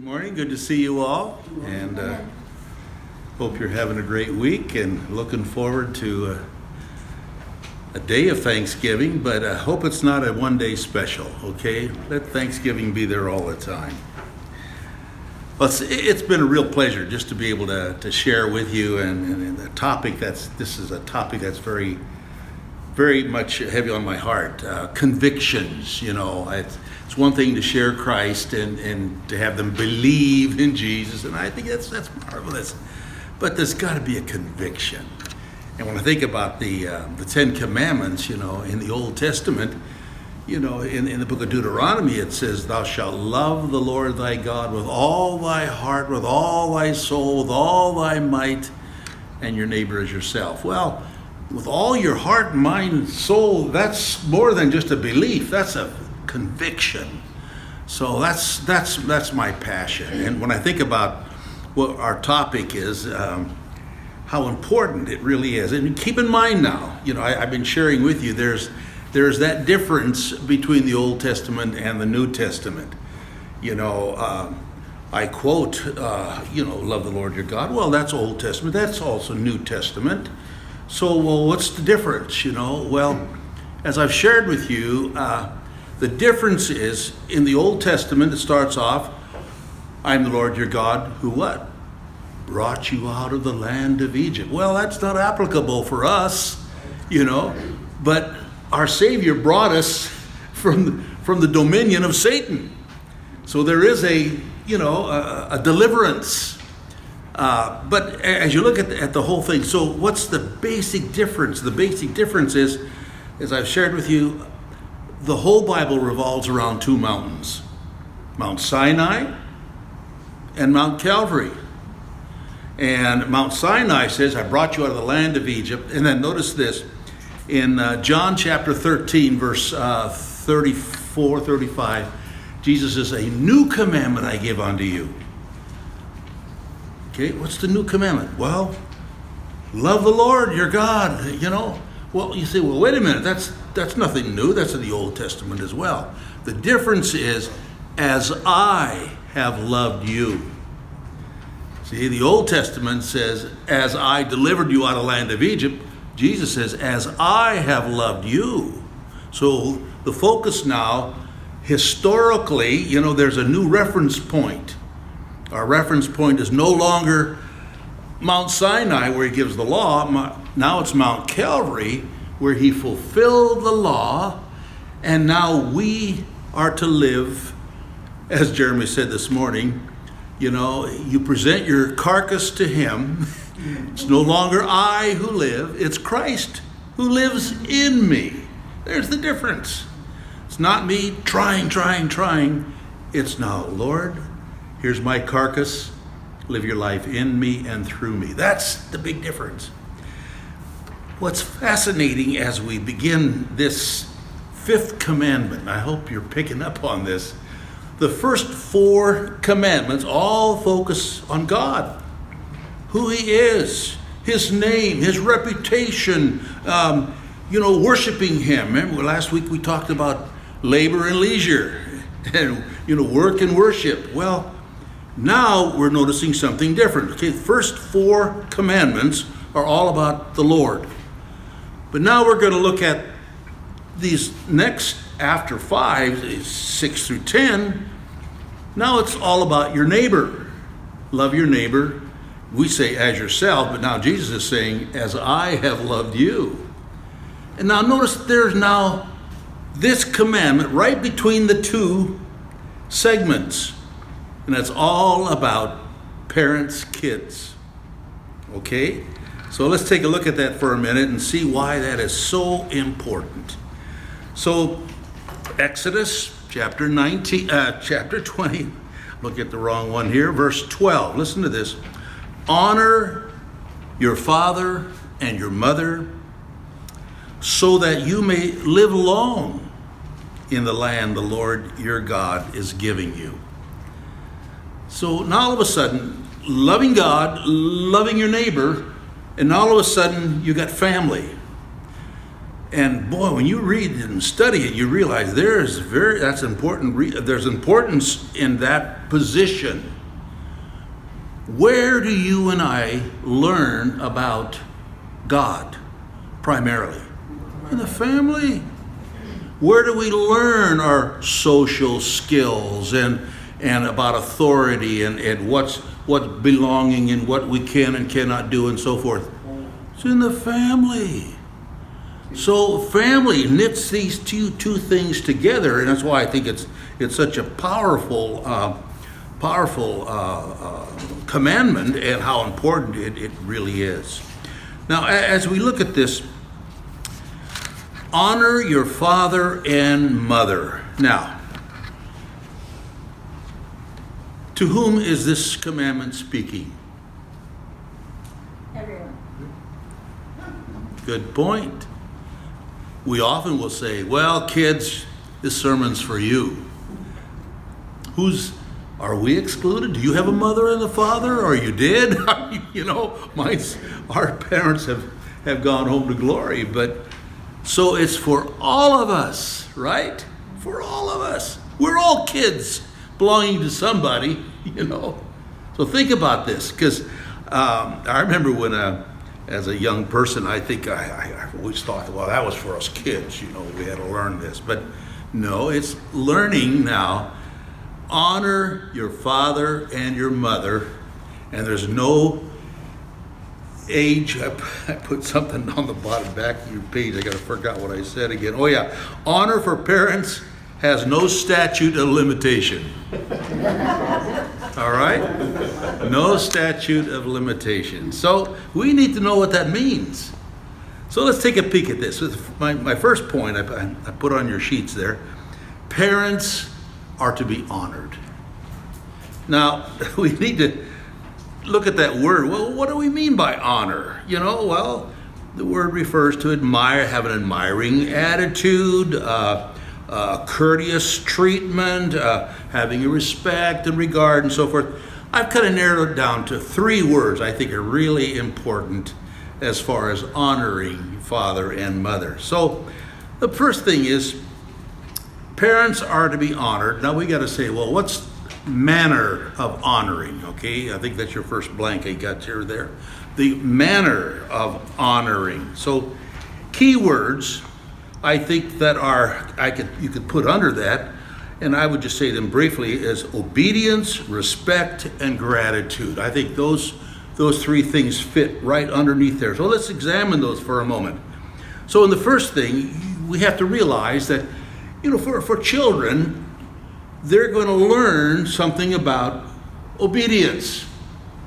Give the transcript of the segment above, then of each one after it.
Morning, good to see you all, and hope you're having a great week and looking forward to a day of Thanksgiving, but I hope it's not a one-day special, okay? Let Thanksgiving be there all the time. Well, it's been a real pleasure just to be able to share with you, and the topic this is a topic that's very, very much heavy on my heart. Convictions, it's one thing to share Christ and to have them believe in Jesus, and I think that's marvelous. But there's got to be a conviction. And when I think about the Ten Commandments, in the Old Testament, in the book of Deuteronomy, it says, "Thou shalt love the Lord thy God with all thy heart, with all thy soul, with all thy might, and your neighbor as yourself." Well, with all your heart, mind, soul, that's more than just a belief. That's a conviction. So that's my passion. And when I think about what our topic is, how important it really is. And keep in mind now, I've been sharing with you, there's that difference between the Old Testament and the New Testament. I quote, love the Lord your God. Well, that's Old Testament. That's also New Testament. So, what's the difference? Well, as I've shared with you, the difference is in the Old Testament, it starts off, "I'm the Lord your God who what? Brought you out of the land of Egypt." Well, that's not applicable for us, but our Savior brought us from the dominion of Satan. So there is a deliverance. But as you look at the whole thing, so what's the basic difference? The basic difference is, as I've shared with you, the whole Bible revolves around two mountains, Mount Sinai and Mount Calvary. And Mount Sinai says, "I brought you out of the land of Egypt." And then notice this, in John chapter 13, verse 34, 35, Jesus says, "A new commandment I give unto you." Okay, what's the new commandment? Well, love the Lord your God, Well, you say, well, wait a minute, that's nothing new. That's in the Old Testament as well. The difference is, "as I have loved you." See, the Old Testament says, "as I delivered you out of the land of Egypt." Jesus says, "as I have loved you." So the focus now, historically, there's a new reference point. Our reference point is no longer Mount Sinai, where he gives the law. Now it's Mount Calvary, where he fulfilled the law, and now we are to live, as Jeremy said this morning, you present your carcass to him. It's no longer I who live, it's Christ who lives in me. There's the difference. It's not me trying. It's now, "Lord, here's my carcass. Live your life in me and through me." That's the big difference. What's fascinating as we begin this fifth commandment, I hope you're picking up on this, the first four commandments all focus on God, who he is, his name, his reputation, worshiping him. Remember last week we talked about labor and leisure and, work and worship. Well, now we're noticing something different. Okay, the first four commandments are all about the Lord. But now we're going to look at these next, after 5, 6 through 10. Now it's all about your neighbor. Love your neighbor. We say as yourself, but now Jesus is saying, "as I have loved you." And now notice there's now this commandment right between the two segments. And that's all about parents, kids. Okay? So let's take a look at that for a minute and see why that is so important. So Exodus chapter 20, look at the wrong one here, verse 12. Listen to this. "Honor your father and your mother, so that you may live long in the land the Lord your God is giving you." So now all of a sudden, loving God, loving your neighbor, and all of a sudden you got family. And boy, when you read and study it, you realize that's important. There's importance in that position. Where do you and I learn about God primarily? In the family. Where do we learn our social skills and about authority and what's belonging and what we can and cannot do and so forth? It's in the family. So family knits these two things together, and that's why I think it's such a powerful commandment, and how important it really is. Now, as we look at this, honor your father and mother. Now, to whom is this commandment speaking? Everyone. Good point. We often will say, well, kids, this sermon's for you. Are we excluded? Do you have a mother and a father? Or you did? Our parents have gone home to glory. But so it's for all of us, right? For all of us. We're all kids belonging to somebody, So think about this, because I remember when, as a young person, I think I always thought, well, that was for us kids, we had to learn this. But no, it's learning now. Honor your father and your mother, and there's no age. I put something on the bottom back of your page. I forgot what I said again. Oh yeah, honor for parents has no statute of limitation. All right? No statute of limitation. So we need to know what that means. So let's take a peek at this. My first point I put on your sheets there. Parents are to be honored. Now, we need to look at that word. Well, what do we mean by honor? Well, the word refers to admire, have an admiring attitude, courteous treatment, having a respect and regard and so forth. I've kind of narrowed it down to 3 words I think are really important as far as honoring father and mother. So the first thing is, parents are to be honored. Now we got to say, well, what's manner of honoring? Okay, I think that's your first blank I got here there. The manner of honoring. So key words I think that you could put under that, and I would just say them briefly, is obedience, respect, and gratitude. I think those 3 things fit right underneath there. So let's examine those for a moment. So in the first thing, we have to realize that for children, they're going to learn something about obedience.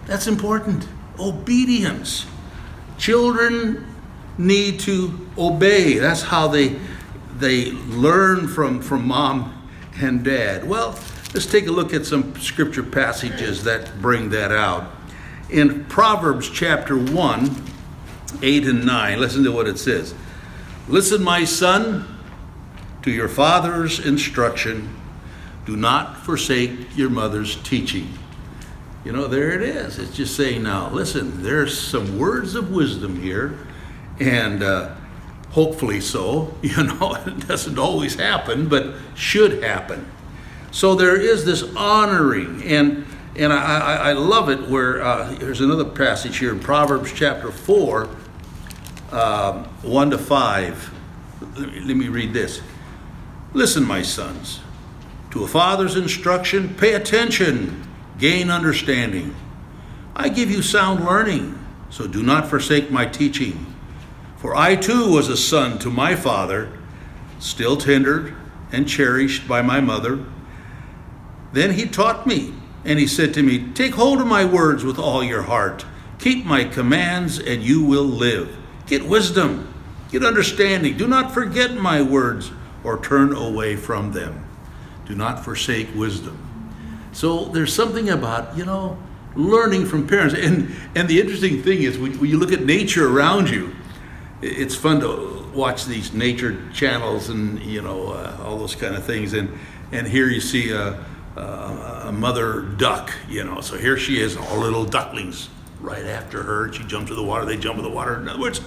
That's important. Obedience. Children need to obey. That's how they learn from mom and dad. Well, let's take a look at some scripture passages that bring that out. In Proverbs chapter 1, 8 and 9, listen to what it says. Listen, my son, to your father's instruction. Do not forsake your mother's teaching. There it is. It's just saying, now, listen, there's some words of wisdom here, and hopefully so. It doesn't always happen, but should happen. So there is this honoring, and I love it where there's another passage here in Proverbs chapter 4, 1 to 5. Let me read this. Listen, my sons, to a father's instruction, pay attention, gain understanding. I give you sound learning, so do not forsake my teaching. For I too was a son to my father, still tender and cherished by my mother. Then he taught me, and he said to me, take hold of my words with all your heart. Keep my commands, and you will live. Get wisdom, get understanding. Do not forget my words or turn away from them. Do not forsake wisdom. So there's something about, learning from parents. And the interesting thing is, when you look at nature around you, it's fun to watch these nature channels and, all those kind of things. And here you see a mother duck, So here she is, all little ducklings right after her. She jumps in the water, they jump in the water. In other words,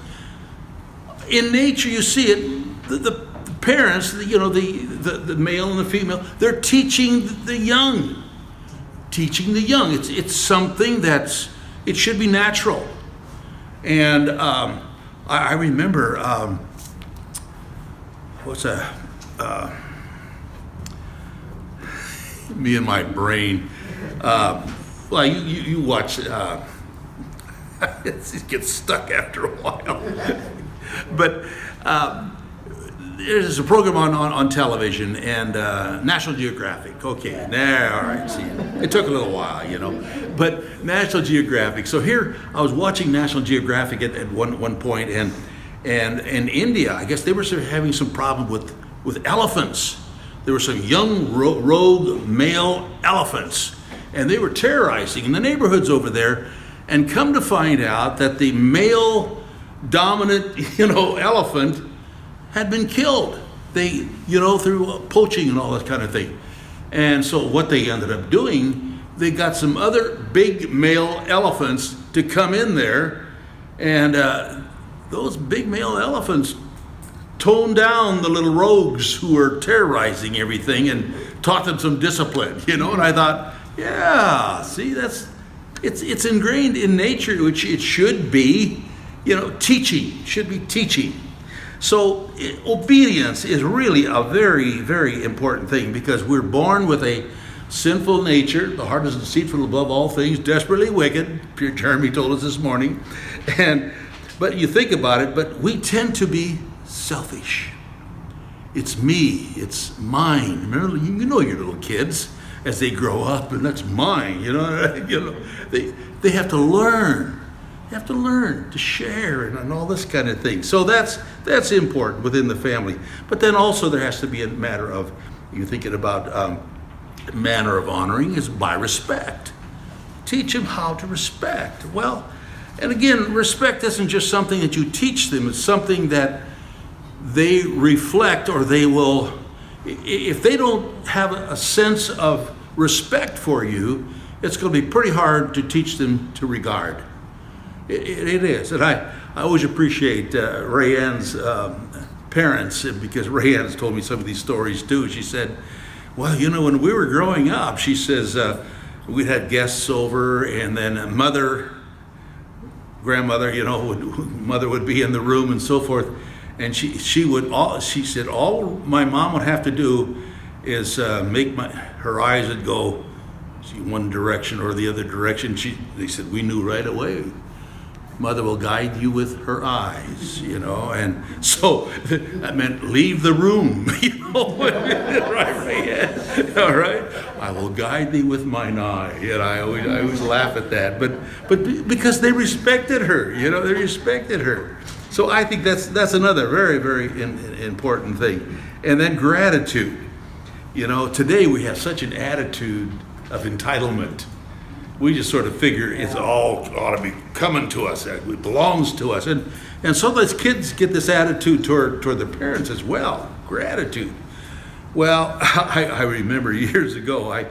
in nature you see it, the parents, the male and the female, they're teaching the young. teaching the young. It's something it should be natural. And I remember, me and my brain. Well, you watch. It gets stuck after a while. But there's a program on television, and National Geographic. Okay, there, all right. See, it took a little while, but National Geographic. So here, I was watching National Geographic at one point, and in India, I guess they were having some problem with elephants. There were some young rogue male elephants, and they were terrorizing in the neighborhoods over there. And come to find out that the male dominant, elephant had been killed. They, through poaching and all that kind of thing. And so what they ended up doing, they got some other big male elephants to come in there, and those big male elephants toned down the little rogues who were terrorizing everything and taught them some discipline, And I thought, yeah, see, it's ingrained in nature, which it should be, teaching, should be teaching. So obedience is really a very, very important thing, because we're born with a sinful nature. The heart is deceitful above all things, desperately wicked. Jeremy told us this morning. But you think about it, but we tend to be selfish. It's me, it's mine. Remember, your little kids as they grow up, and that's mine. They have to learn. They have to learn to share and all this kind of thing. So that's important within the family. But then also there has to be a matter of, you're thinking about manner of honoring is by respect. Teach them how to respect. Well, and again, respect isn't just something that you teach them. It's something that they reflect, or they will, if they don't have a sense of respect for you, it's going to be pretty hard to teach them to regard. It is. And I always appreciate Rayanne's parents, because Rayanne's told me some of these stories too. She said, well, when we were growing up, she says, we'd had guests over, and then grandmother, mother would be in the room and so forth. And she said, all my mom would have to do is make her eyes would go one direction or the other direction. They said, we knew right away. Mother will guide you with her eyes, and so that meant leave the room, right? Yeah. All right, I will guide thee with mine eye, and I always laugh at that, but because they respected her, they respected her. So I think that's another very, very important thing. And then gratitude. Today we have such an attitude of entitlement. We just sort of figure it's all ought to be coming to us, it belongs to us. And sometimes kids get this attitude toward their parents as well, gratitude. Well, I remember years ago, it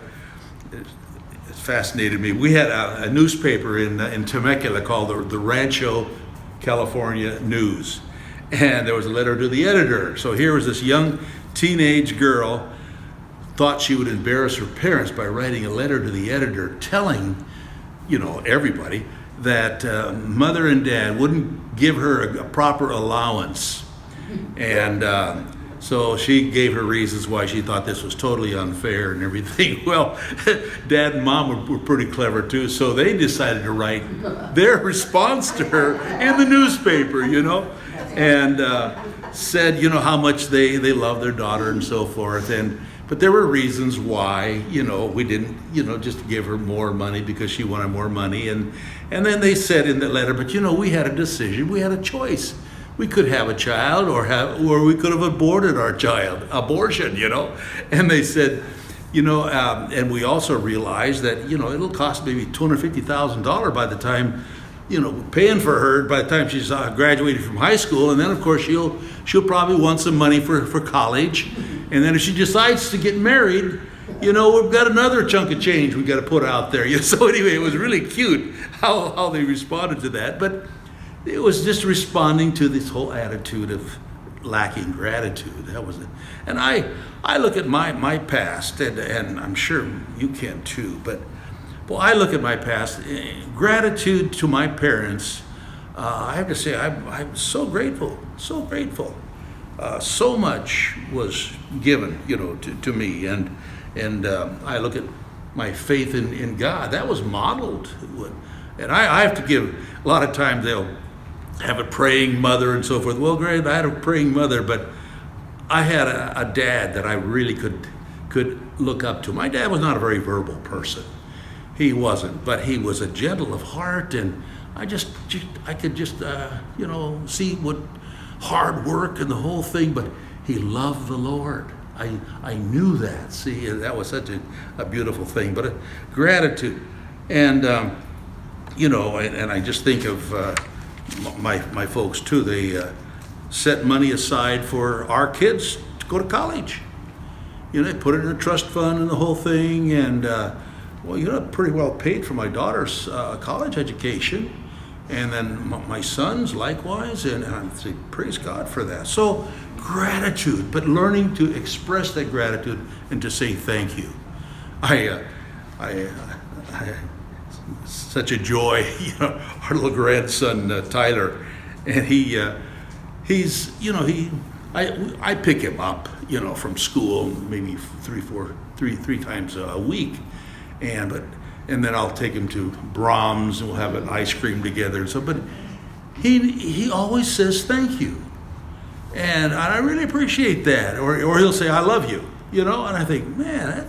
fascinated me. We had a newspaper in Temecula called the Rancho California News. And there was a letter to the editor. So here was this young teenage girl, thought she would embarrass her parents by writing a letter to the editor telling, everybody that mother and dad wouldn't give her a proper allowance. And so she gave her reasons why she thought this was totally unfair and everything. Well, Dad and Mom were pretty clever too, so they decided to write their response to her in the newspaper, and said, how much they love their daughter and so forth. But there were reasons why, we didn't, just give her more money because she wanted more money. And then they said in the letter, but we had a decision, we had a choice. We could have a child or we could have aborted our child, abortion, And they said, and we also realized that, it'll cost maybe $250,000 by the time, paying for her by the time she's graduated from high school. And then, of course, she'll probably want some money for college. And then if she decides to get married, we've got another chunk of change we've got to put out there. So anyway, it was really cute how they responded to that. But it was just responding to this whole attitude of lacking gratitude. That was it. And I look at my past, and I'm sure you can too, but Well, I look at my past, gratitude to my parents. I have to say, I'm so grateful, so grateful. So much was given, to me, and I look at my faith in God. That was modeled, and I have to give. A lot of times they'll have a praying mother and so forth. Well, great, I had a praying mother, but I had a dad that I really could look up to. My dad was not a very verbal person. He wasn't, but he was a gentle of heart, and I could just see what hard work and the whole thing, but he loved the Lord. I knew that. See, that was such a beautiful thing. But gratitude, and and I just think of my folks too. They set money aside for our kids to go to college. They put it in a trust fund and the whole thing, and pretty well paid for my daughter's college education. And then my sons likewise, and I say, praise God for that. So gratitude, but learning to express that gratitude and to say thank you. I such a joy, our little grandson Tyler, and I pick him up, from school maybe three times a week, and then I'll take him to Brahms and we'll have an ice cream together. So, but he always says thank you, and I really appreciate that. Or he'll say I love you, and I think, man,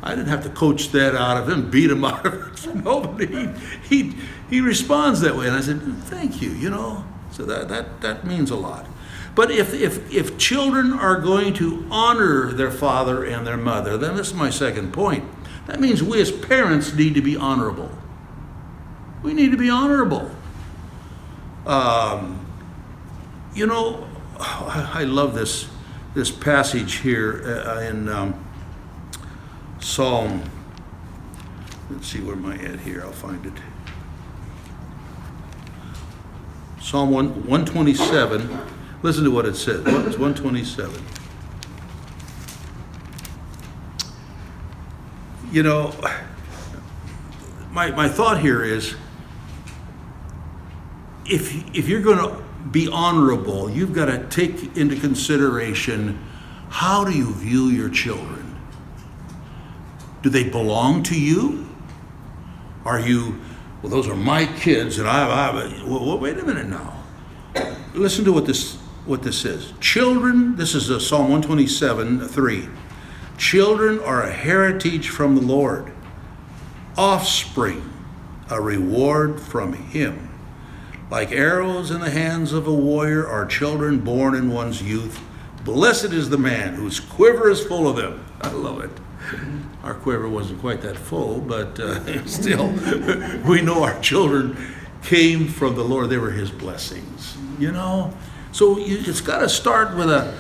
I didn't have to coach that out of him, beat him out of it. No, but he responds that way, and I said thank you, So that means a lot. But if children are going to honor their father and their mother, then this is my second point. That means we as parents need to be honorable. We need to be honorable. I love this passage here in Psalm. Let's see, where am I at here? I'll find it. Psalm 127. Listen to what it says. It's 127. My thought here is, if you're going to be honorable, you've got to take into consideration, how do you view your children? Do they belong to you? Are you, well, those are my kids, and well, wait a minute now. Listen to what this says. Children, this is Psalm 127:3. Children are a heritage from the Lord, offspring, a reward from Him. Like arrows in the hands of a warrior are children born in one's youth. Blessed is the man whose quiver is full of them. I love it. Our quiver wasn't quite that full, but still, we know our children came from the Lord. They were His blessings, So it's got to start with a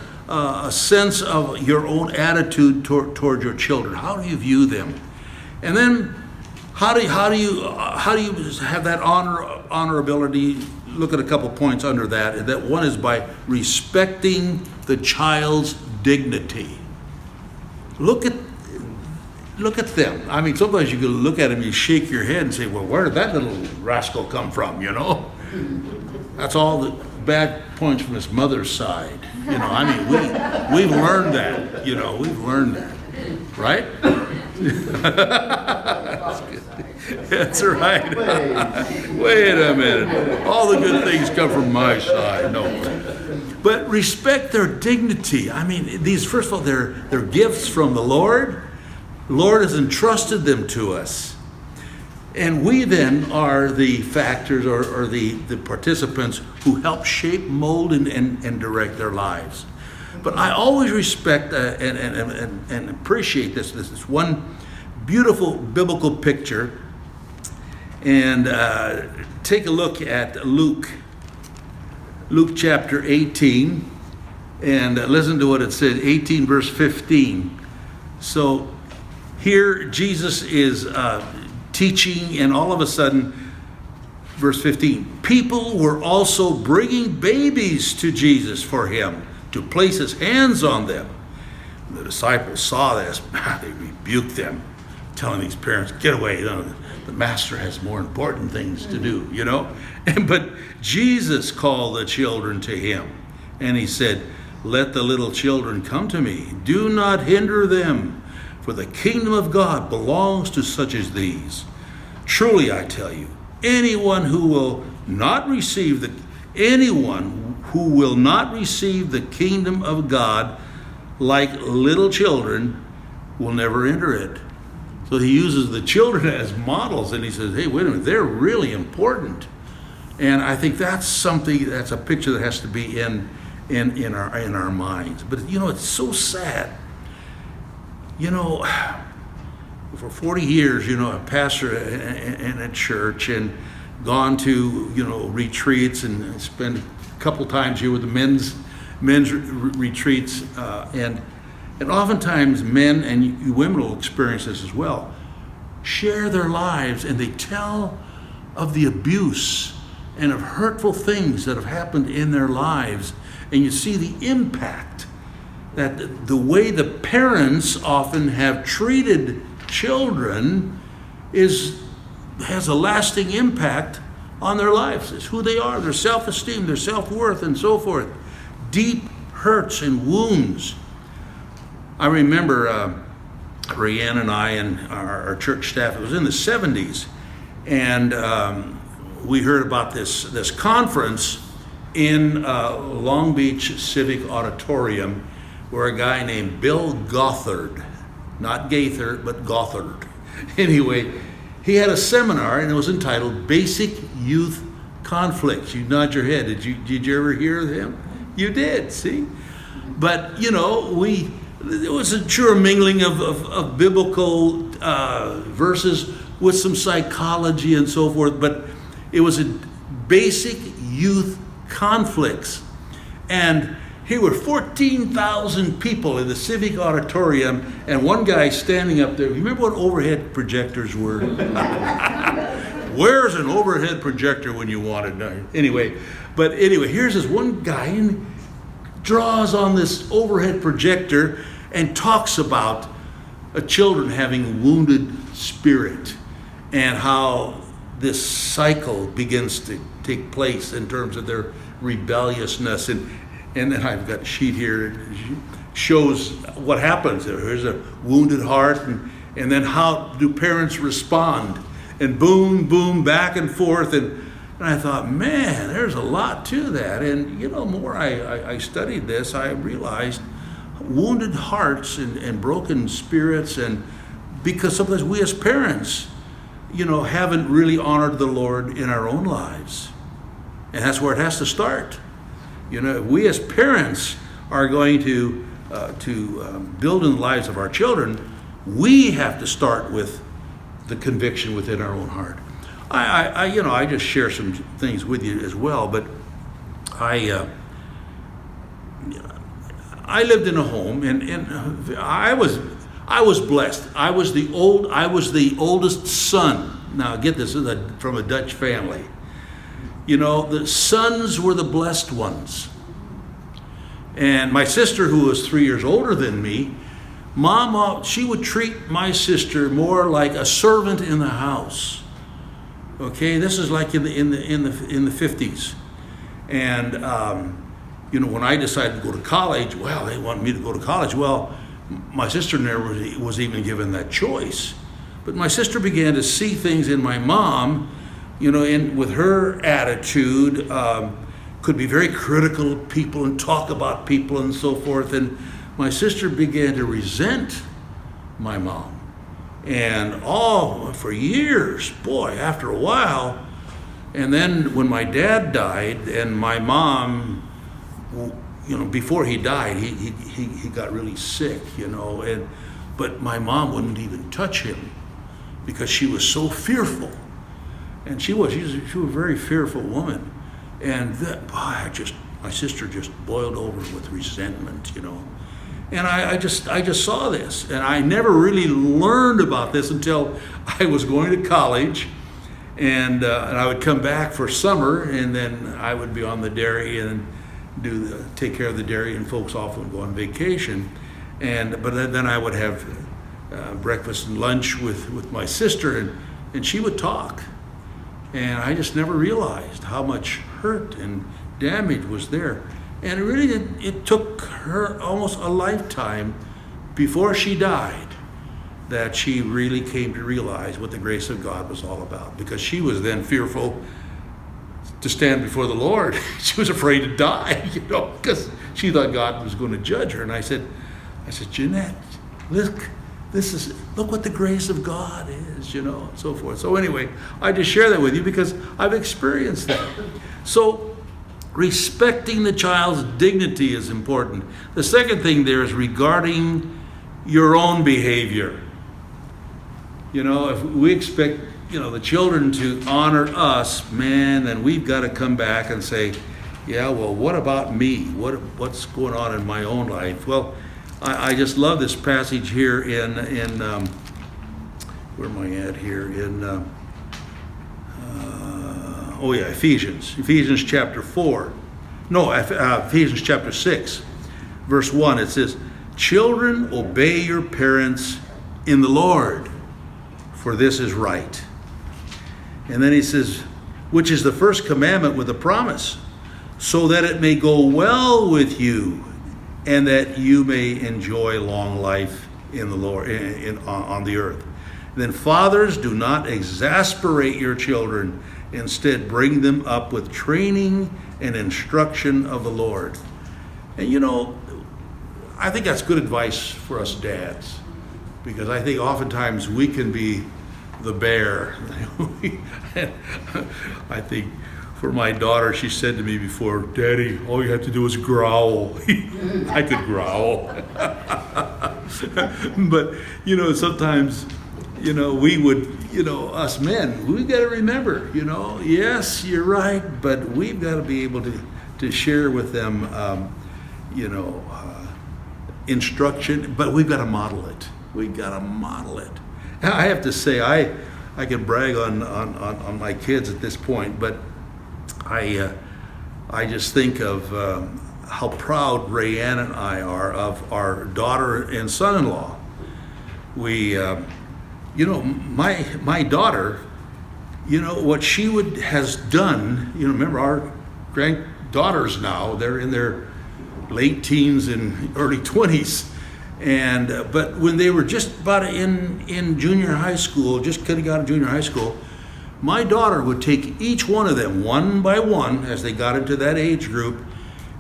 sense of your own attitude toward your children. How do you view them? And then how do you have that honorability? Look at a couple points under that. That one is by respecting the child's dignity. Look at them. I mean, sometimes you can look at them, you shake your head and say, well, where did that little rascal come from, That's all the bad points from his mother's side. We've learned that, we've learned that, right? That's right. Wait a minute. All the good things come from my side. No. But respect their dignity. I mean, these, first of all, they're gifts from the Lord. The Lord has entrusted them to us. And we then are the factors or the participants who help shape, mold, and direct their lives. But I always respect and appreciate this. This is one beautiful biblical picture. And take a look at Luke chapter 18, and listen to what it said, 18 verse 15. So here Jesus is teaching, and all of a sudden, verse 15, people were also bringing babies to Jesus for him to place his hands on them. The disciples saw this, they rebuked them. telling these parents, get away, the master has more important things to do, But Jesus called the children to him, and he said, let the little children come to me. Do not hinder them, for the kingdom of God belongs to such as these. Truly, I tell you, anyone who will not receive the kingdom of God like little children will never enter it. So he uses the children as models, and he says, hey, wait a minute, they're really important. And I think that's a picture that has to be in our minds. But it's so sad. For 40 years, a pastor in a church, and gone to retreats, and spent a couple times here with the men's retreats, and oftentimes men and women will experience this as well. Share their lives, and they tell of the abuse and of hurtful things that have happened in their lives, and you see the impact that the way the parents often have treated children has a lasting impact on their lives. It's who they are, their self-esteem, their self-worth, and so forth. Deep hurts and wounds. I remember Rianne and I and our church staff, it was in the 70s, and we heard about this conference in Long Beach Civic Auditorium, where a guy named Bill Gothard, not Gaither, but Gothard. Anyway, he had a seminar, and it was entitled Basic Youth Conflicts. You nod your head. Did you ever hear of him? You did, see? But, it was a sure mingling of biblical verses with some psychology and so forth, but it was a basic youth conflicts. And here were 14,000 people in the Civic Auditorium, and one guy standing up there. You remember what overhead projectors were? Where's an overhead projector when you want it? Anyway, here's this one guy, and draws on this overhead projector and talks about children having a wounded spirit, and how this cycle begins to take place in terms of their rebelliousness. And then I've got a sheet here that shows what happens. There's a wounded heart, and then how do parents respond? And boom, boom, back and forth. And I thought, man, there's a lot to that. And, the more I studied this, I realized wounded hearts and broken spirits, and because sometimes we as parents, haven't really honored the Lord in our own lives. And that's where it has to start. We as parents are going to build in the lives of our children. We have to start with the conviction within our own heart. I just share some things with you as well, but I lived in a home, and I was blessed. I was the oldest son. Now get this, from a Dutch family. The sons were the blessed ones. And my sister, who was 3 years older than me, Mama, she would treat my sister more like a servant in the house. Okay, this is like in the 50s. And when I decided to go to college, they wanted me to go to college. Well, my sister never was even given that choice. But my sister began to see things in my mom, with her attitude, could be very critical of people and talk about people and so forth. And my sister began to resent my mom. And for years, after a while. And then when my dad died, and my mom, before he died, he got really sick, but my mom wouldn't even touch him because she was so fearful. And she was a very fearful woman. And my sister just boiled over with resentment, And I just saw this, and I never really learned about this until I was going to college, and I would come back for summer, and then I would be on the dairy and take care of the dairy, and folks often go on vacation, but then I would have breakfast and lunch with my sister, and she would talk. And I just never realized how much hurt and damage was there. And it took her almost a lifetime before she died that she really came to realize what the grace of God was all about, because she was then fearful to stand before the Lord. She was afraid to die, because she thought God was going to judge her. And I said, Jeanette, look what the grace of God is, and so forth. So anyway, I just share that with you because I've experienced that. So respecting the child's dignity is important. The second thing there is regarding your own behavior. If we expect, the children to honor us, man, then we've got to come back and say, yeah, well, what about me? What's going on in my own life? Well, I just love this passage here in where am I at here? Ephesians chapter 4. No, Ephesians chapter 6, verse 1. It says, "Children, obey your parents in the Lord, for this is right." And then he says, "Which is the first commandment with a promise, so that it may go well with you, and that you may enjoy long life in the Lord, on the earth. Then fathers, do not exasperate your children. Instead, bring them up with training and instruction of the Lord." And I think that's good advice for us dads, because I think oftentimes we can be the bear. I think for my daughter, she said to me before, "Daddy, all you have to do is growl." I could growl. But, sometimes, we would, us men, we've got to remember, yes, you're right, but we've got to be able to share with them, instruction, but we've got to model it. We've got to model it. I have to say, I can brag on my kids at this point, but I just think of how proud Rayanne and I are of our daughter and son-in-law. We, my daughter, what she has done. Remember our granddaughters now; they're in their late teens and early 20s, and but when they were just about in junior high school, just kind of got into junior high school. My daughter would take each one of them one by one as they got into that age group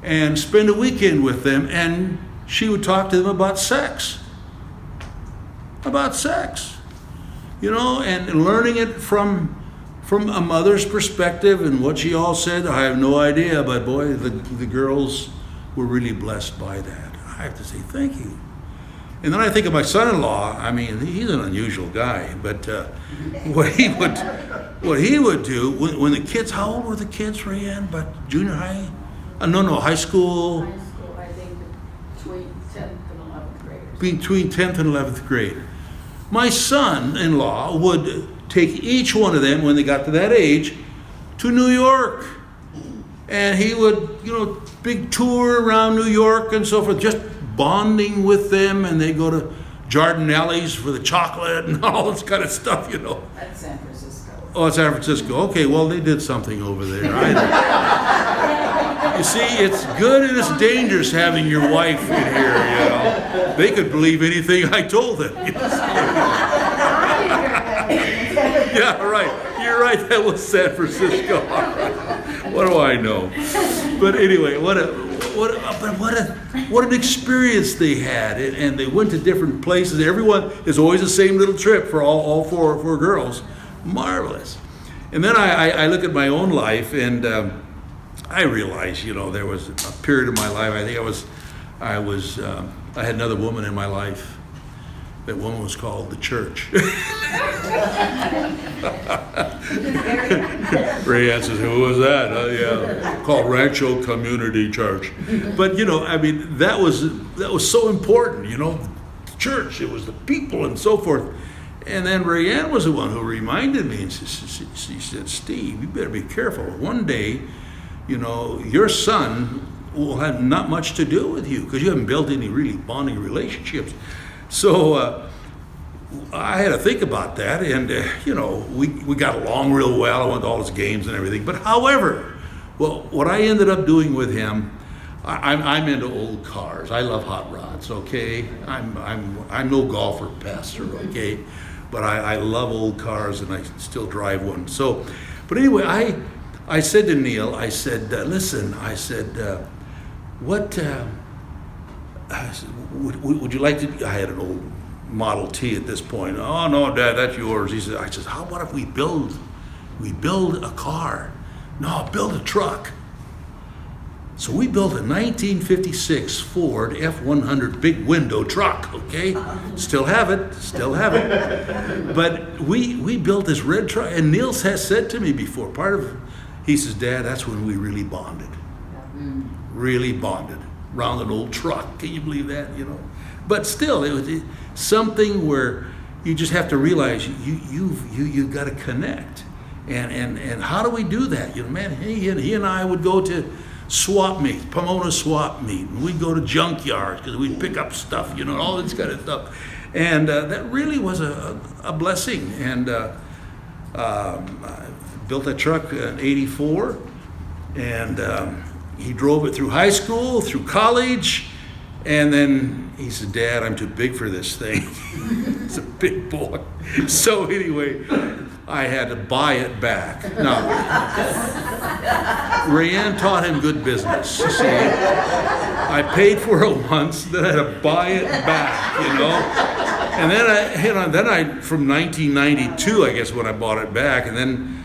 and spend a weekend with them, and she would talk to them about sex. And learning it from a mother's perspective and what she all said. I have no idea, but boy, the girls were really blessed by that. I have to say thank you. And then I think of my son-in-law. I mean, he's an unusual guy, but what he would do when the kids, how old were the kids, Rayanne? But junior high? High school. High school, I think between 10th and 11th graders. Between 10th and 11th grade. My son-in-law would take each one of them when they got to that age to New York. And he would, big tour around New York and so forth, just bonding with them, and they go to Giardinelli's for the chocolate and all this kind of stuff, That's San Francisco. Oh, it's San Francisco. Okay, well, they did something over there. You see, it's good and it's dangerous having your wife in here, They could believe anything I told them. Yeah, right. You're right. That was San Francisco. What do I know? But anyway, what an experience they had, and they went to different places. Everyone is always the same little trip for all four girls. Marvelous. And then I look at my own life, and I realize, there was a period of my life. I think I had another woman in my life. That woman was called the church. Rayanne says, "Who was that?" Yeah, called Rancho Community Church. But that was so important. The church, it was the people and so forth. And then Rayanne was the one who reminded me, and she said, "Steve, you better be careful. One day, your son will have not much to do with you because you haven't built any really bonding relationships." So I had to think about that, and we got along real well. I went to all his games and everything. But however, well, what I ended up doing with him, I'm into old cars. I love hot rods. Okay, I'm no golfer, pastor. Okay, but I love old cars, and I still drive one. So, but anyway, I said to Neil, I said, listen, I said, what would you like to? I had an old Model T at this point. Oh no, Dad, that's yours. I said, how about if we build a car? No, build a truck. So we built a 1956 Ford F100 big window truck. Okay, still have it. But we built this red truck, and Neil has said to me before, he says, Dad, that's when we really bonded. Really bonded around an old truck. Can you believe that? But still, it was something where you just have to realize you've got to connect. And how do we do that? Man, he and I would go to swap meet, Pomona swap meet, and we'd go to junkyards because we'd pick up stuff, all this kind of stuff. And that really was a blessing. And I built that truck in '84, and he drove it through high school, through college, and then he said, Dad, I'm too big for this thing. It's a big boy. So anyway, I had to buy it back. Now, Rayanne taught him good business. See, I paid for it once, then I had to buy it back, And then I from 1992, I guess, when I bought it back, and then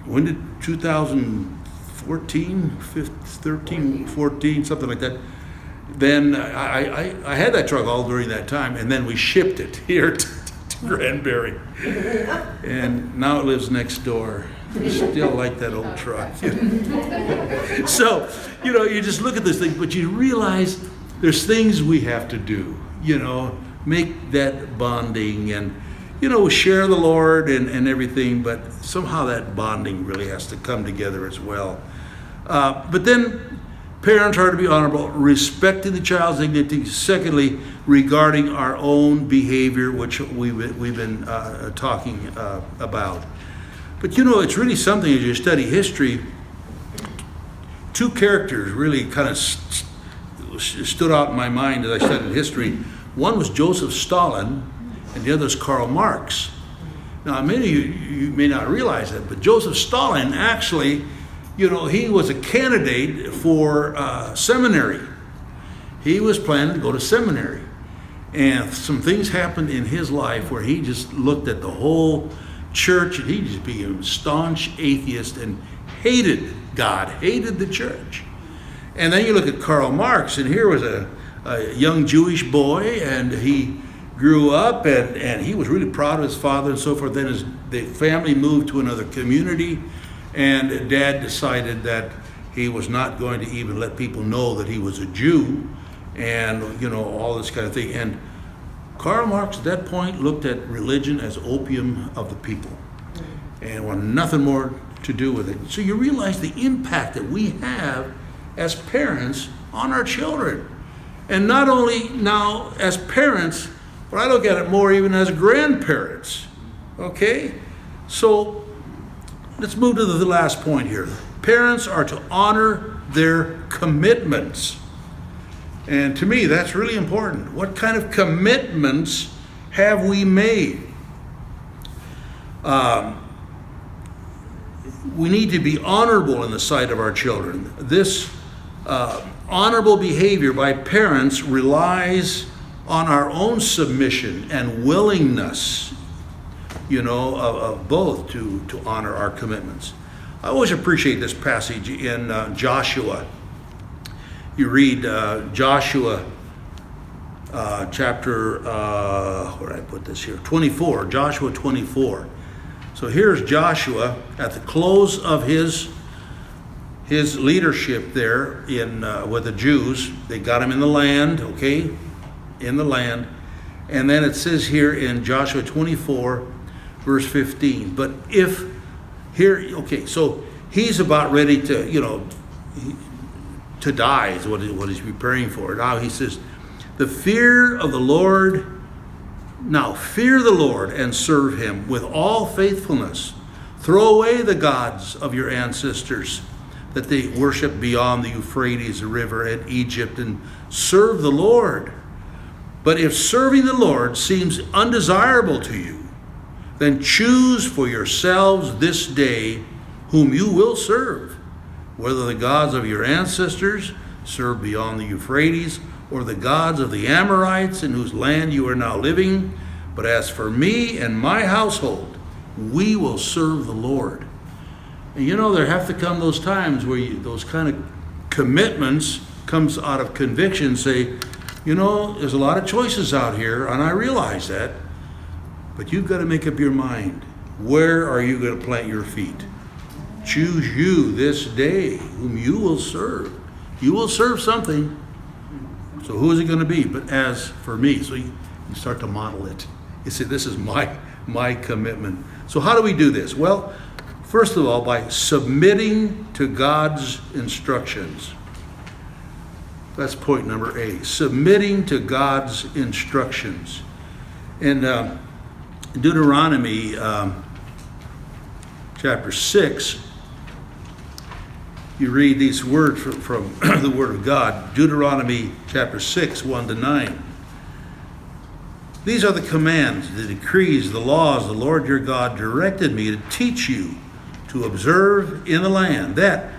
when did 2014, 13, 14, something like that. Then I had that truck all during that time, and then we shipped it here to Granbury, and now it lives next door. Still like that old truck. So, you just look at this thing, but you realize there's things we have to do, make that bonding and, share the Lord and everything, but somehow that bonding really has to come together as well. But then parents are to be honorable, respecting the child's dignity. Secondly, regarding our own behavior, which we've been talking about. But it's really something as you study history. Two characters really kind of stood out in my mind as I studied history. One was Joseph Stalin, and the other is Karl Marx. Now, many of you may not realize that, but Joseph Stalin actually, he was a candidate for seminary. He was planning to go to seminary. And some things happened in his life where he just looked at the whole church, and he just became a staunch atheist and hated God, hated the church. And then you look at Karl Marx, and here was a young Jewish boy, and he grew up, and he was really proud of his father and so forth. Then the family moved to another community, and Dad decided that he was not going to even let people know that he was a Jew, and all this kind of thing. And Karl Marx at that point looked at religion as opium of the people and wanted nothing more to do with it. So you realize the impact that we have as parents on our children. And not only now as parents, but I look at it more even as grandparents. Okay? So let's move to the last point here. Parents are to honor their commitments. And to me, that's really important. What kind of commitments have we made? We need to be honorable in the sight of our children. This honorable behavior by parents relies on our own submission and willingness, of both to honor our commitments. I always appreciate this passage in Joshua. You read Joshua chapter, where did I put this here? 24, Joshua 24. So here's Joshua at the close of his leadership there with the Jews. They got him in the land, okay? In the land. And then it says here in Joshua 24, verse 15. But if here, okay, so he's about ready to, to die is what he's preparing for. Now he says, the fear of the Lord Now fear the Lord and serve him with all faithfulness. Throw away the gods of your ancestors that they worship beyond the Euphrates River at Egypt, and serve the Lord. But if serving the Lord seems undesirable to you, then choose for yourselves this day whom you will serve, whether the gods of your ancestors served beyond the Euphrates, or the gods of the Amorites in whose land you are now living. But as for me and my household, we will serve the Lord. And there have to come those times where those kind of commitments comes out of conviction. Say, there's a lot of choices out here, and I realize that. But you've got to make up your mind. Where are you going to plant your feet? Choose you this day whom you will serve. You will serve something. So who is it going to be? But as for me, so you start to model it. You say, this is my commitment. So how do we do this? Well, first of all, by submitting to God's instructions. That's point number A, submitting to God's instructions. In Deuteronomy chapter 6, you read these words from the Word of God. Deuteronomy chapter 6, 1-9. These are the commands, the decrees, the laws the Lord your God directed me to teach you to observe in the land that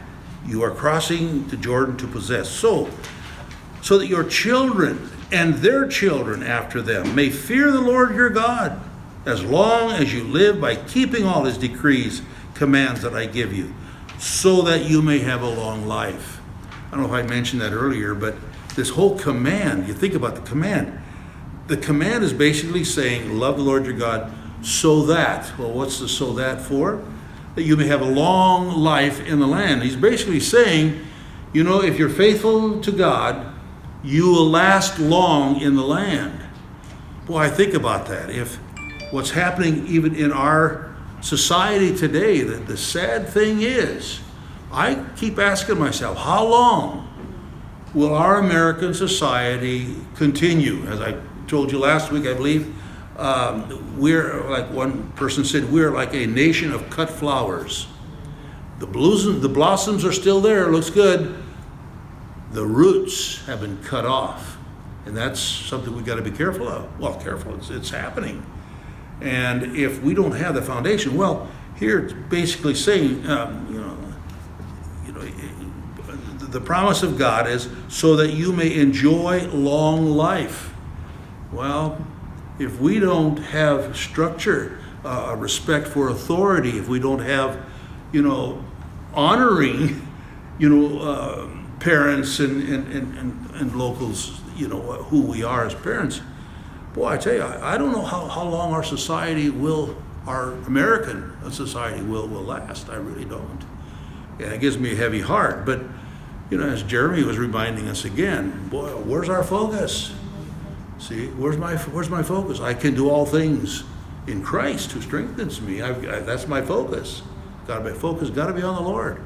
you are crossing the Jordan to possess, so that your children and their children after them may fear the Lord your God, as long as you live by keeping all his decrees, commands that I give you, so that you may have a long life. I don't know if I mentioned that earlier, but this whole command, you think about the command. The command is basically saying, love the Lord your God, so that, well, what's the so that for? That you may have a long life in the land. He's basically saying, if you're faithful to God, you will last long in the land. Boy, I think about that. If what's happening even in our society today, the sad thing is, I keep asking myself, how long will our American society continue? As I told you last week, I believe, we're, like one person said, we're like a nation of cut flowers. The blossoms are still there, looks good. The roots have been cut off. And that's something we've got to be careful of. Well, careful, it's happening. And if we don't have the foundation, well, here it's basically saying, the promise of God is so that you may enjoy long life. Well, if we don't have structure, respect for authority, if we don't have, honoring, parents and locals, who we are as parents, boy, I tell you, I don't know how long our society our American society will last. I really don't. Yeah, it gives me a heavy heart. But, as Jeremy was reminding us again, boy, where's our focus? See, where's my focus? I can do all things in Christ who strengthens me. That's my focus. My focus got to be on the Lord.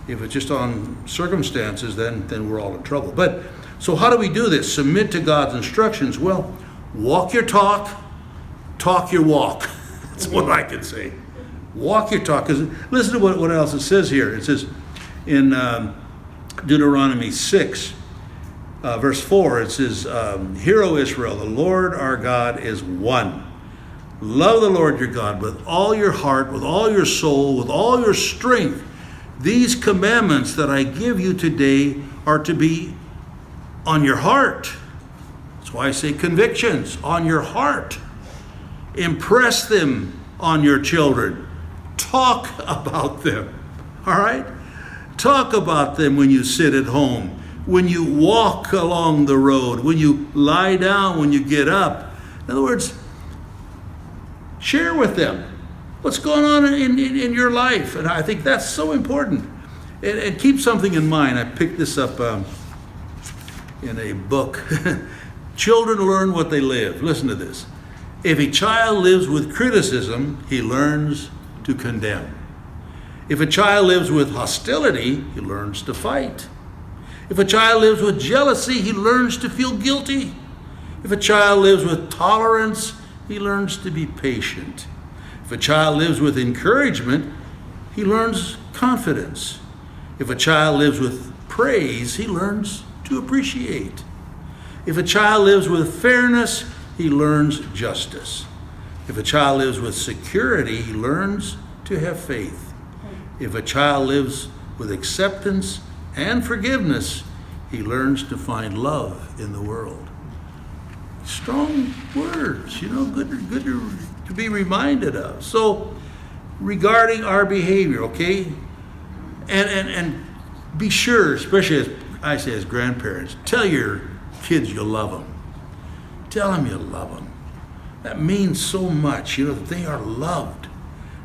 If it's just on circumstances, then we're all in trouble. But so how do we do this? Submit to God's instructions. Well, walk your talk, talk your walk. That's what I can say. Walk your talk. Because listen to what else it says here. It says in Deuteronomy 6, verse 4, it says, Hear, O Israel, the Lord our God is one. Love the Lord your God with all your heart, with all your soul, with all your strength. These commandments that I give you today are to be on your heart. That's why I say convictions, on your heart. Impress them on your children. Talk about them. All right? Talk about them when you sit at home, when you walk along the road, when you lie down, when you get up. In other words, share with them what's going on in your life. And I think that's so important. And keep something in mind. I picked this up in a book. Children learn what they live. Listen to this. If a child lives with criticism, he learns to condemn. If a child lives with hostility, he learns to fight. If a child lives with jealousy, he learns to feel guilty. If a child lives with tolerance, he learns to be patient. If a child lives with encouragement, he learns confidence. If a child lives with praise, he learns to appreciate. If a child lives with fairness, he learns justice. If a child lives with security, he learns to have faith. If a child lives with acceptance and forgiveness, he learns to find love in the world. Strong words, good to be reminded of. So, regarding our behavior, okay, and be sure, especially as I say as grandparents, tell your kids you love them. Tell them you love them. That means so much, that they are loved.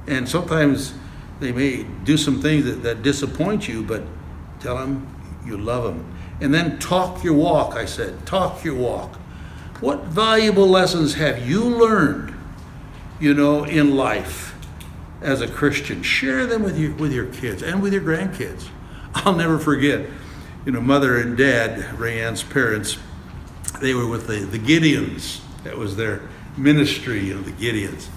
And sometimes they may do some things that disappoint you, but tell them you love them. And then talk your walk, I said. Talk your walk. What valuable lessons have you learned, in life as a Christian? Share them with your kids and with your grandkids. I'll never forget, Mother and Dad, Rayanne's parents, they were with the Gideons. That was their ministry, the Gideons.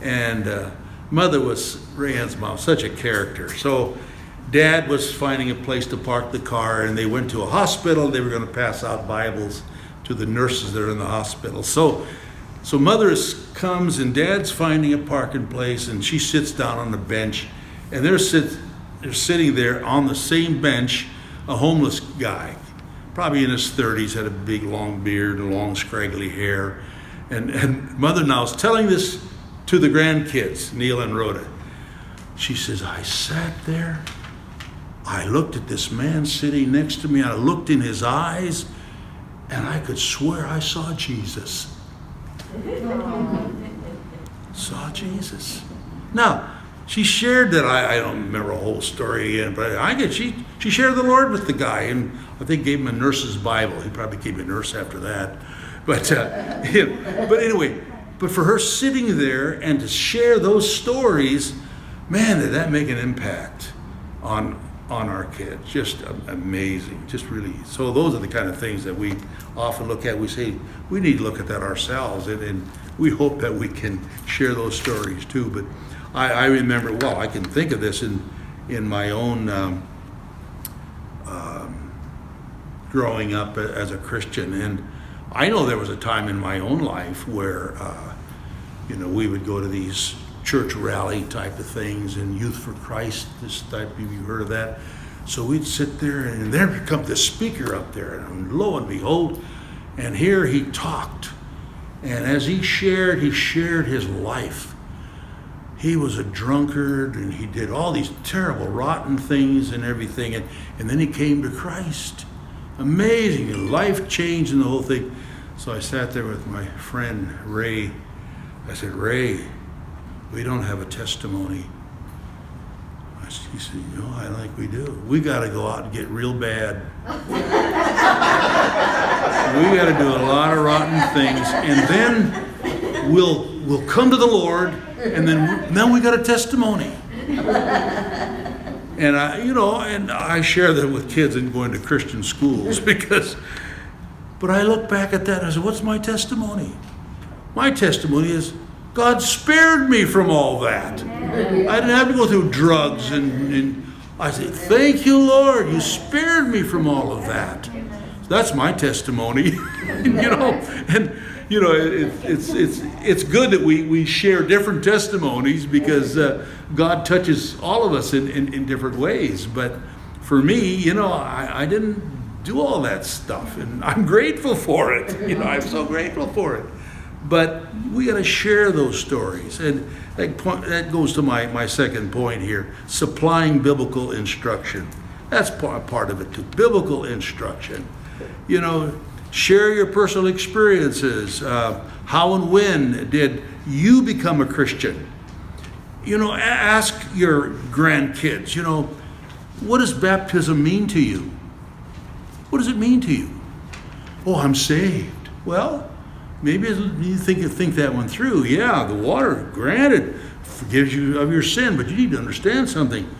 And Mother was, Rayanne's mom, such a character. So Dad was finding a place to park the car, and they went to a hospital. They were going to pass out Bibles to the nurses that are in the hospital. So Mother comes, and Dad's finding a parking place, and she sits down on the bench, and they're sitting there on the same bench, a homeless guy, probably in his 30s, had a big long beard and long scraggly hair. And Mother now is telling this to the grandkids, Neil and Rhoda. She says, I sat there, I looked at this man sitting next to me, I looked in his eyes, and I could swear I saw Jesus. Saw Jesus. Now, she shared that, I don't remember a whole story again, but she shared the Lord with the guy, and I think gave him a nurse's Bible. He probably became a nurse after that. But anyway, but for her sitting there and to share those stories, man, did that make an impact on our kids. Just amazing. Just really. So those are the kind of things that we often look at. We say we need to look at that ourselves, and we hope that we can share those stories too. But I remember, I can think of this in my own growing up as a Christian, and I know there was a time in my own life where we would go to these church rally type of things, and Youth for Christ, this type, have you heard of that? So we'd sit there, and there would come this speaker up there, and lo and behold, and here he talked, and as he shared his life. He was a drunkard, and he did all these terrible, rotten things and everything, and then he came to Christ. Amazing, life changed and the whole thing. So I sat there with my friend Ray. I said, Ray, we don't have a testimony. He said, I think we do. We got to go out and get real bad. We got to do a lot of rotten things, and then we'll come to the Lord, and then we got a testimony. And I share that with kids and going to Christian schools but I look back at that and I said, what's my testimony? My testimony is God spared me from all that. I didn't have to go through drugs and I said, thank you, Lord, you spared me from all of that. That's my testimony. It's good that we share different testimonies because God touches all of us in different ways. But for me, I didn't do all that stuff, and I'm grateful for it. I'm so grateful for it. But we got to share those stories, and that goes to my second point here: supplying biblical instruction. That's part of it too. Biblical instruction. Share your personal experiences. How and when did you become a Christian? Ask your grandkids, what does baptism mean to you? What does it mean to you? Oh, I'm saved. Well, maybe you think that one through. Yeah, the water, granted, forgives you of your sin, but you need to understand something.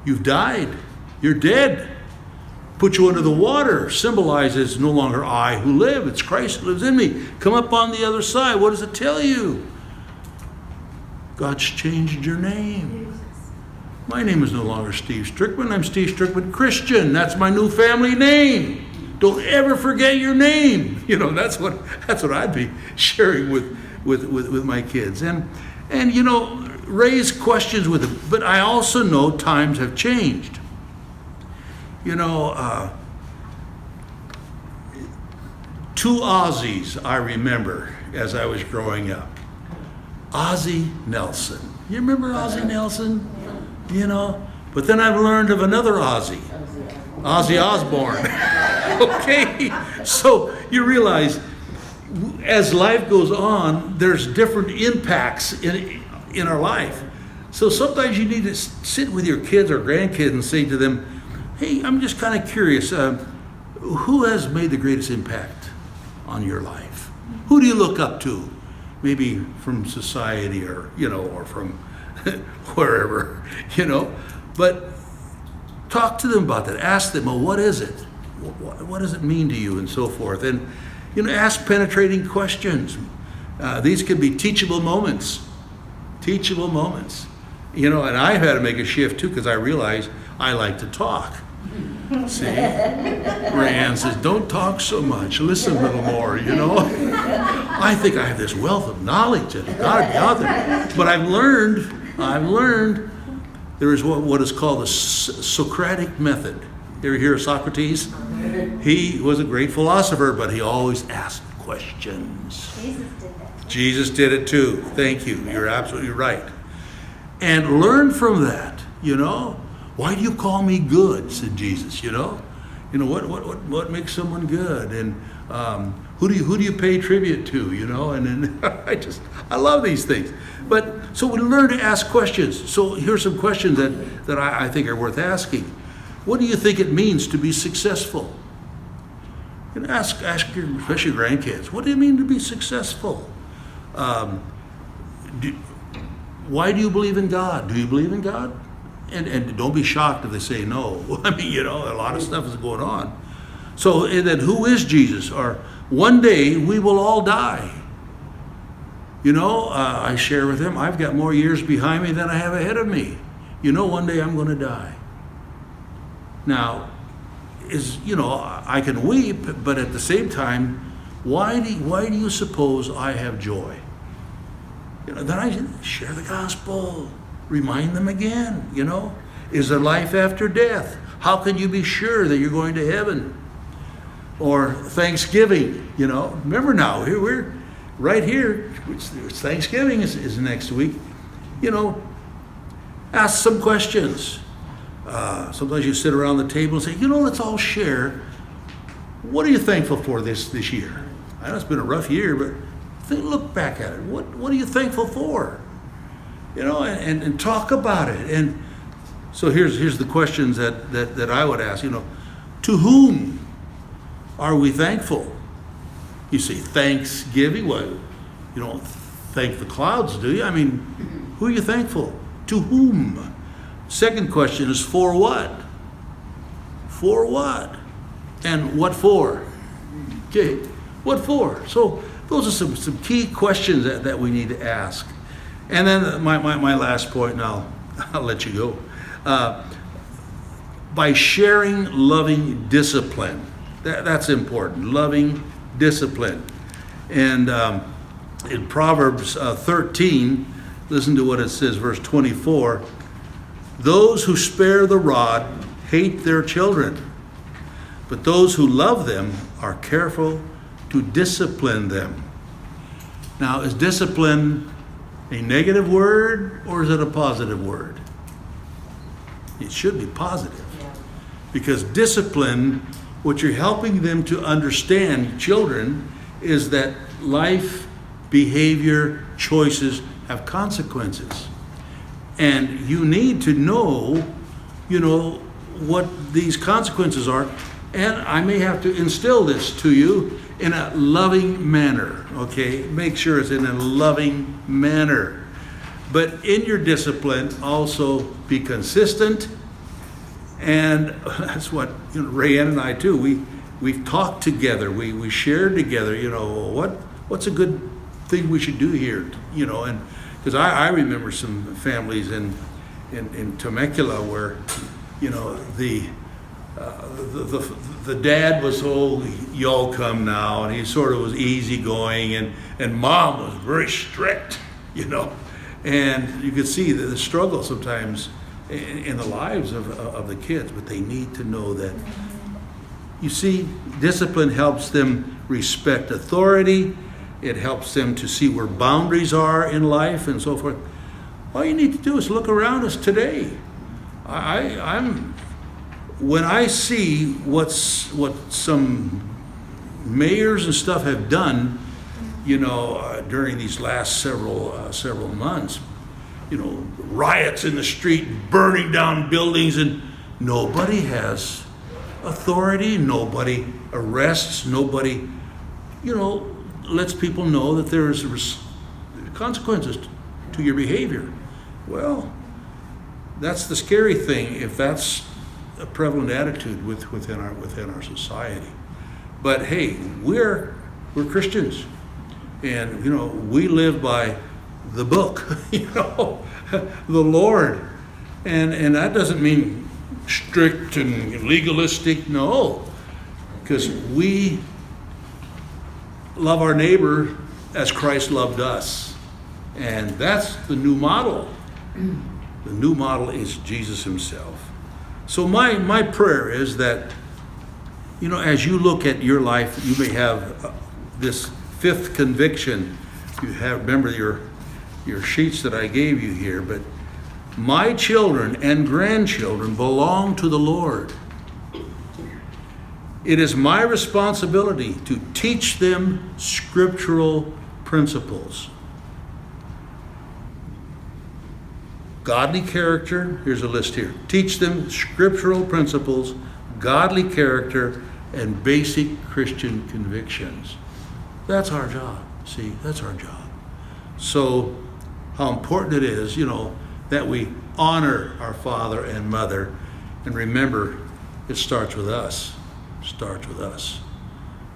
You've died. You're dead. Put you under the water symbolizes no longer I who live, it's Christ who lives in me. Come up on the other side. What does it tell you? God's changed your name. My name is no longer Steve Struikman. I'm Steve Struikman Christian. That's my new family name. Don't ever forget your name. You know, that's what I'd be sharing with my kids. And you know, raise questions with them. But I also know times have changed. You know, two Aussies I remember as I was growing up. Ozzie Nelson. You remember Ozzie Nelson? You know? But then I've learned of another Ozzie. Ozzy Osbourne. Okay? So you realize as life goes on, there's different impacts in our life. So sometimes you need to sit with your kids or grandkids and say to them, hey, I'm just kind of curious, who has made the greatest impact on your life? Who do you look up to? Maybe from society or, you know, or from wherever, you know. But talk to them about that. Ask them, well, what is it? What does it mean to you? And so forth. And, you know, ask penetrating questions. These could be teachable moments. Teachable moments. You know, and I've had to make a shift too because I realize I like to talk. See? Rayanne says, don't talk so much. Listen a little more, you know. I think I have this wealth of knowledge that's got to be out there. But I've learned there is what is called the Socratic method. You ever hear of Socrates? He was a great philosopher, but he always asked questions. Jesus did that. Jesus did it too. Thank you. You're absolutely right. And learn from that, you know. Why do you call me good? Said Jesus, you know. You know, what makes someone good? And who do you pay tribute to, you know? And then I love these things. But so we learn to ask questions. So here's some questions that I think are worth asking. What do you think it means to be successful? You know, ask your, especially grandkids, what do you mean to be successful? Why do you believe in God? Do you believe in God? And don't be shocked if they say no. I mean, you know, a lot of stuff is going on. So, and then who is Jesus? Or one day we will all die. You know, I share with him, I've got more years behind me than I have ahead of me. You know, one day I'm going to die. Now, I can weep, but at the same time, why do you suppose I have joy? You know, then I share the gospel. Remind them again, you know. Is there life after death? How can you be sure that you're going to heaven? Or Thanksgiving, you know. Remember now, we're right here. It's Thanksgiving is next week. You know, ask some questions. Sometimes you sit around the table and say, you know, let's all share. What are you thankful for this year? I know it's been a rough year, but look back at it. What are you thankful for? You know, and talk about it. And so here's the questions that I would ask, you know. To whom are we thankful? You say Thanksgiving. Well, you don't thank the clouds, do you? I mean, who are you thankful? To whom? Second question is for what? For what? And what for? Okay, what for? So those are some key questions that we need to ask. And then my last point, and I'll let you go. By sharing loving discipline. That's important, loving discipline. And in Proverbs 13, listen to what it says, verse 24. Those who spare the rod hate their children, but those who love them are careful to discipline them. Now, is discipline a negative word or is it a positive word? It should be positive. Because discipline, what you're helping them to understand, children, is that life, behavior, choices have consequences. And you need to know, you know, what these consequences are. And I may have to instill this to you in a loving manner, okay? Make sure it's in a loving manner. But in your discipline, also be consistent And that's what, Rayanne and I too. We've talked together. We shared together. What's a good thing we should do here? And because I remember some families in Temecula where, the dad was, y'all come now, and he sort of was easygoing, and mom was very strict, and you could see the struggle sometimes in the lives of the kids, but they need to know that, you see, discipline helps them respect authority. It helps them to see where boundaries are in life and so forth. All you need to do is look around us today. When I see what some mayors and stuff have done, during these last several months, riots in the street, burning down buildings, and nobody has authority, nobody arrests, nobody, lets people know that there's consequences to your behavior. Well, that's the scary thing if that's a prevalent attitude within our society. But hey, we're Christians, and we live by the book, the Lord, and that doesn't mean strict and legalistic. No, because we love our neighbor as Christ loved us, and that's the new model. The new model is Jesus himself. So my prayer is that, as you look at your life, you may have this fifth conviction. You remember your sheets that I gave you here, but my children and grandchildren belong to the Lord. It is my responsibility to teach them scriptural principles. Godly character, here's a list here. Teach them scriptural principles, godly character, and basic Christian convictions. That's our job. See, that's our job. So, how important it is, that we honor our father and mother. And remember, it starts with us. Starts with us.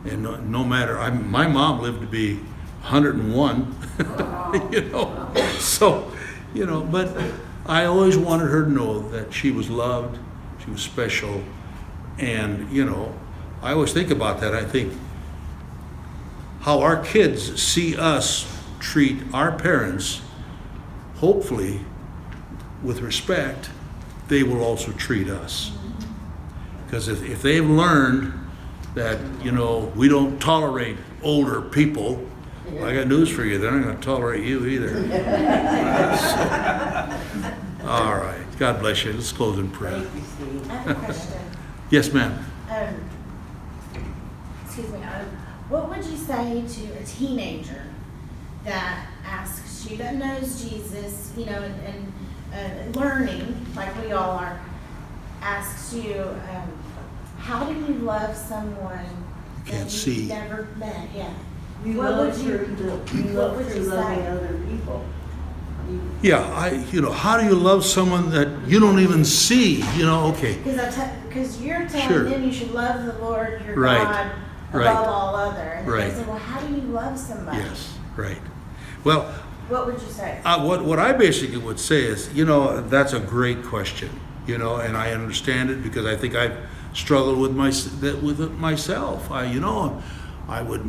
And no matter, my mom lived to be 101, so, but I always wanted her to know that she was loved, she was special, and, I always think about that. I think how our kids see us treat our parents, hopefully, with respect, they will also treat us. Because if they've learned that, we don't tolerate older people, well, I got news for you, they're not going to tolerate you either. All right. God bless you. Let's close in prayer. Thank you, Steve. I have a question. Yes, ma'am. Excuse me. What would you say to a teenager that asks you, that knows Jesus, and learning, like we all are, asks you, how do you love someone Can't that see. you've never met? Yeah. You What love would you- through what would you loving say? other people. Yeah, how do you love someone that you don't even see? Okay. Because you're telling Sure. them you should love the Lord your Right. God above Right. all other. And Right. they say, well, how do you love somebody? Yes, right. Well, What would you say? what I basically would say is, that's a great question, and I understand it because I think I've struggled with it myself. I would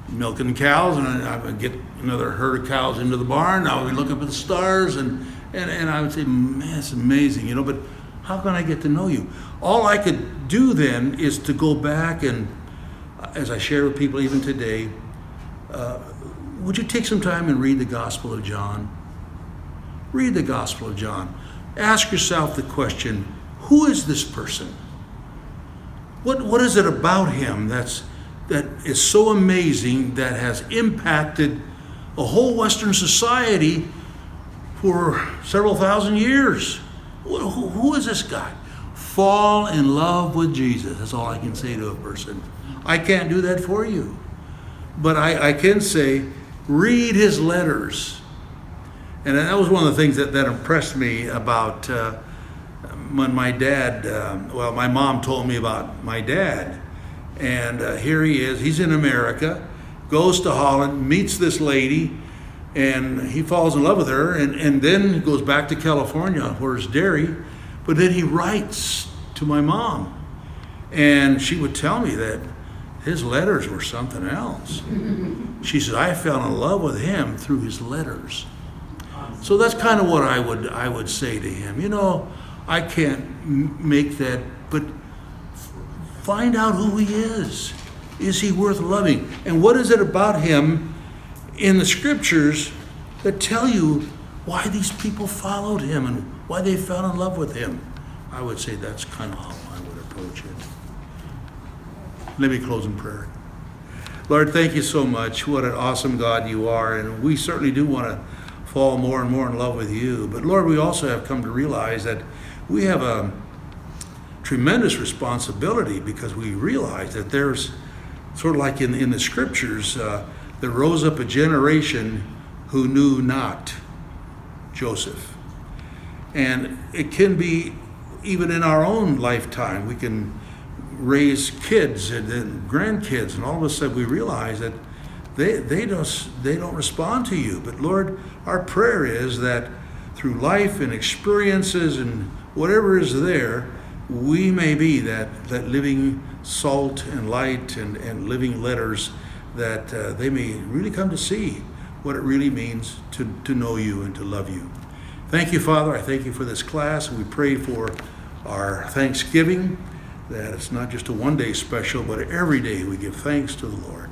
milking cows, and I would get another herd of cows into the barn. I would look up at the stars, and I would say, man, it's amazing, but how can I get to know you? All I could do then is to go back and, as I share with people even today, would you take some time and read the Gospel of John? Read the Gospel of John. Ask yourself the question, who is this person? What is it about him that is so amazing, that has impacted a whole Western society for several thousand years? Who is this guy? Fall in love with Jesus. That's all I can say to a person. I can't do that for you. But I can say, read his letters. And that was one of the things that impressed me about when my dad, my mom told me about my dad. And here he is, he's in America, goes to Holland, meets this lady, and he falls in love with her, and then goes back to California, where's Derry. But then he writes to my mom. And she would tell me that his letters were something else. She said, I fell in love with him through his letters. So that's kind of what I would say to him. You know, I can't make that, but find out who he is. Is he worth loving? And what is it about him in the scriptures that tell you why these people followed him and why they fell in love with him? I would say that's kind of how I would approach it. Let me close in prayer. Lord, thank you so much. What an awesome God you are. And we certainly do want to fall more and more in love with you. But Lord, we also have come to realize that we have a tremendous responsibility, because we realize that there's sort of like in the scriptures, there rose up a generation who knew not Joseph. And it can be even in our own lifetime. We can raise kids and then grandkids, and all of a sudden we realize that they don't respond to you. But Lord, our prayer is that through life and experiences and whatever is there, we may be that living salt and light and living letters, that they may really come to see what it really means to know you and to love you. Thank you, Father. I thank you for this class. We pray for our Thanksgiving, that it's not just a one-day special, but every day we give thanks to the Lord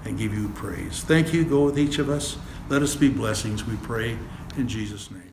and give you praise. Thank you. Go with each of us. Let us be blessings, we pray in Jesus' name.